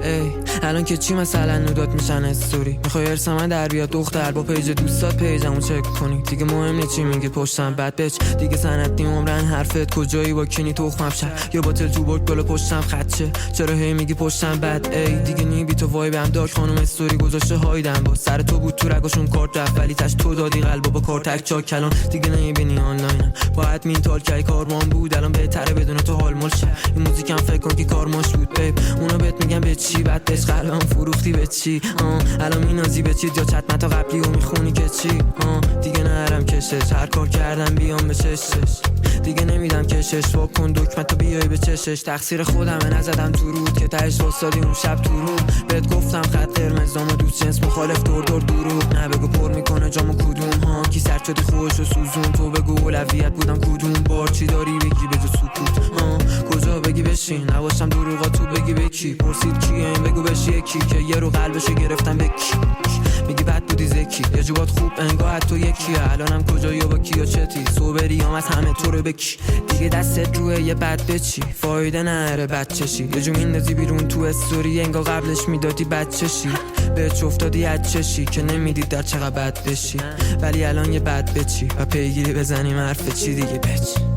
ای الان که چی مثلا نودات میشن استوری میخوای ارث من در بیاد دختر با پیج دوستات پیجمو چک کنی دیگه مهم نیست چی میگه پشتم بد بچ دیگه سنت نیم عمرن حرفت کجایی با کینی تخمم شد یا با تل تو برد بالا پشتم خدشه چرا هی میگی پشتم بد ای دیگه نی بی تو وایبم داک خانم استوری گذاشته هایدم با سر تو بود تو رگاشون کارت رفت ولی تاش تو دادی قلبو با کار تک چاک کلان دیگه نمیبینی آنلاینم باید مینتال کی کارمان بود الان بهتره بدون تو حال ملشه این موزیکم فکر کن که کارماش بود بیب اونا بهت میگم به چی بعد بهش قلبم فروختی به چی الان مینازی به چی یا چت متا قبلی و میخونی که چی دیگه نرم کشش هر کار کردم بیام به چشش دیگه نمیدم کشش وا کن دکمتو بیای به چشش تقصیر خودمه نزدم تو رود که تهش واسادی اون شب تو رو بهت گفتم خط قرمزام دوست جنس مخالف دور دروغ نه بگو پر میکنه جامو کدوم ها کی سر شدی خوش و سوزون تو بگو اولویت بودم کدوم بار چی داری بگی بجو سکوت کجا بگی بشین نباشم دروغا تو بگی به کی پرسید کیه این بگو بشی یکی که یه رو قلبشو گرفتم به کی میگی بد بودی زکی یه جوات خوب انگاه تو یکیه الانم کجایی و با کیا چتی صبری هم از همه تو رو بکی دیگه دستت روه یه بد بچی فایده نره بچشی یه جو میندازی بیرون تو استوری انگاه قبلش میدادی بچشی بهت افتادی از چشی که نمیدید در چقدر بد بشی ولی الان یه بد بچی و پیگیری بزنیم حرف چی دیگه بچ